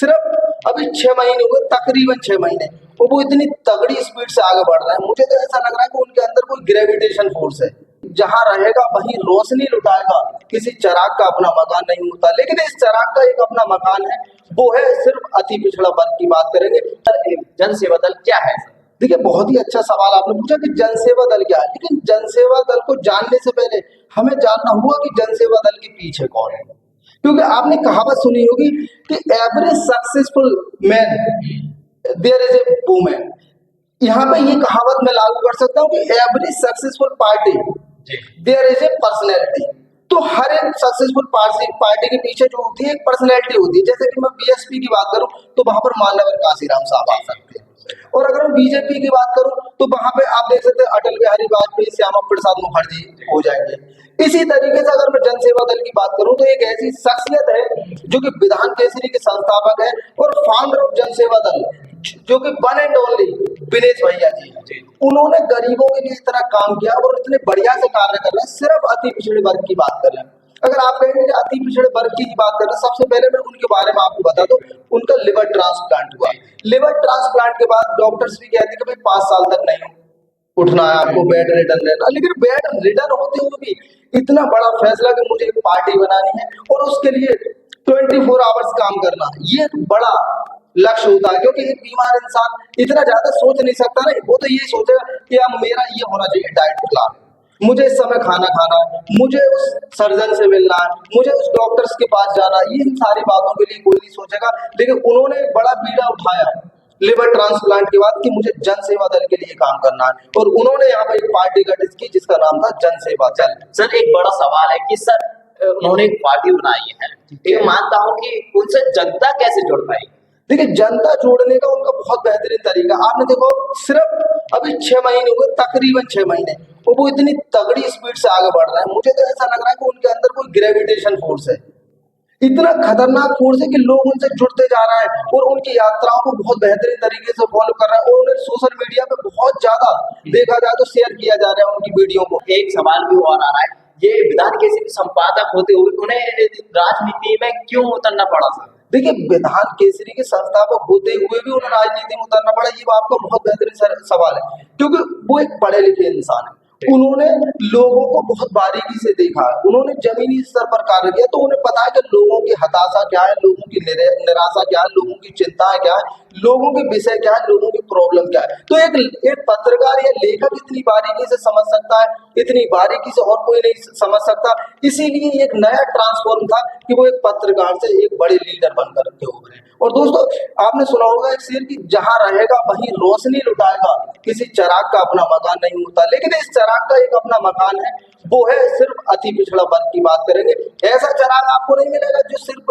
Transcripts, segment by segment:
सिर्फ अभी 6 महीने हुए, तकरीबन 6 महीने, और वो इतनी तगड़ी स्पीड से आगे बढ़ रहा है। मुझे तो ऐसा लग रहा है कि उनके अंदर कोई ग्रेविटेशन फोर्स है, जहां रहेगा वहीं रोशनी लुटाएगा। किसी चिराग का अपना मकान नहीं होता, लेकिन इस चिराग का एक अपना मकान है, वो है सिर्फ अति पिछड़ा वर्ग की बात करेंगे। जन सेवा दल क्या है? देखिए, बहुत ही अच्छा सवाल आपने पूछा कि जनसेवा दल क्या है, लेकिन जनसेवा दल को जानने से पहले हमें जानना होगा कि जनसेवा दल के पीछे कौन है। क्योंकि आपने कहावत सुनी होगी कि every successful man there is a women. यहाँ पे ये कहावत मैं लागू कर सकता हूँ कि every successful party there is a personality. तो हर एक सक्सेसफुल पार्टी के पीछे जो होती है एक पर्सनैलिटी होती है। जैसे कि मैं बीएसपी की बात करूं तो वहां पर मान्यवर काशीराम साहब आ सकते हैं, और अगर मैं बीजेपी की बात करूं तो वहां पे आप देख सकते हैं अटल बिहारी वाजपेयी, श्यामा प्रसाद मुखर्जी हो जाएंगे। इसी तरीके से अगर मैं जनसेवा दल की बात करूं तो एक ऐसी शख्सियत है जो कि विधान केसरी के संस्थापक है और फाउंडर ऑफ जनसेवा दल, जो कि वन एंड ओनली विनेश भैया जी। उन्होंने गरीबों के लिए इतना काम किया और इतने बढ़िया से कार्य कर रहे हैं। सिर्फ अति पिछड़े वर्ग की बात कर रहे हैं। अगर आप कहेंगे कि अति पिछड़े वर्ग की बात कर रहे हैं, सबसे पहले मैं उनके बारे में आपको बता दूं, उनका लिवर ट्रांसप्लांट हुआ। लिवर ट्रांसप्लांट के बाद डॉक्टर्स भी कहते हैं कि भाई 5 साल तक नहीं उठना है, आपको बेड रिटर्न रहना। लेकिन बेड रिटर्न होते हुए भी इतना बड़ा फैसला कि मुझे एक पार्टी बनानी है और उसके लिए 24 आवर्स काम करना, ये एक बड़ा लक्ष्य होता है। क्योंकि एक बीमार इंसान इतना ज्यादा सोच नहीं सकता ना, वो तो यही सोचेगा कि अब मेरा ये होना चाहिए डाइट प्लान, मुझे इस समय खाना खाना है, मुझे उस सर्जन से मिलना है, मुझे उस डॉक्टर्स के पास जाना है। इन सारी बातों के लिए कोई नहीं सोचेगा। लेकिन उन्होंने एक बड़ा बीड़ा उठाया लिवर ट्रांसप्लांट के बाद कि मुझे जन सेवा दल के लिए काम करना है, और उन्होंने यहाँ पे एक पार्टी गठित की जिसका नाम था जन सेवा दल। सर, एक बड़ा सवाल है कि सर उन्होंने एक पार्टी बनाई है, मैं मानता हूँ कि उनसे जनता कैसे जुड़ पाएगी? देखिए, जनता जोड़ने का उनका बहुत बेहतरीन तरीका। आपने देखो, सिर्फ अभी 6 महीने हुए, तकरीबन 6 महीने, और वो इतनी तगड़ी स्पीड से आगे बढ़ रहा है। मुझे तो ऐसा लग रहा है कि उनके अंदर कोई ग्रेविटेशन फोर्स है, इतना खतरनाक फोर्स है कि लोग उनसे जुड़ते जा रहे हैं और उनकी यात्राओं को बहुत बेहतरीन तरीके से फॉलो कर रहे हैं, और उन्हें सोशल मीडिया पे बहुत ज्यादा देखा जाए तो शेयर किया जा रहा है उनकी वीडियो को। एक सवाल भी और आ रहा है, ये विधान केसरी संपादक होते हुए उन्हें राजनीति में क्यों उतरना पड़ा? सर देखिए, विधान केसरी के संस्थापक होते हुए भी उन्हें राजनीति में उतरना पड़ा, ये आपका बहुत बेहतरीन सवाल है। क्योंकि वो एक पढ़े लिखे इंसान है, उन्होंने लोगों को बहुत बारीकी से देखा, उन्होंने जमीनी स्तर पर कार्य किया, तो उन्हें पता है कि लोगों की हताशा क्या है, लोगों की निराशा क्या है, लोगों की चिंताएं क्या है, लोगों के विषय क्या है, लोगों की प्रॉब्लम क्या है। तो एक पत्रकार या लेखक इतनी बारीकी से समझ सकता है, इतनी बारीकी से और कोई नहीं समझ सकता। इसीलिए एक नया ट्रांसफॉर्म था कि वो एक पत्रकार से एक बड़े लीडर बनकर के उभरे। और दोस्तों, आपने सुना होगा एक शेर कि जहां रहेगा वहीं रोशनी लुटाएगा, किसी चिराग का अपना मकान नहीं होता, लेकिन इस चिराग का एक अपना मकान है, वो है सिर्फ अति पिछड़ा वर्ग की बात करेंगे। ऐसा चिराग आपको नहीं मिलेगा जो सिर्फ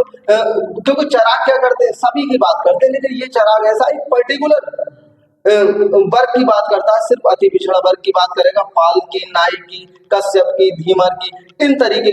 क्योंकि चिराग क्या करते हैं, सभी की बात करते हैं, लेकिन ये चिराग ऐसा एक पर्टिकुलर वर्ग की बात करता है, सिर्फ अति पिछड़ा वर्ग की बात करेगा। पाल की, नाई की, कश्यप की, धीमर की, इन तरीके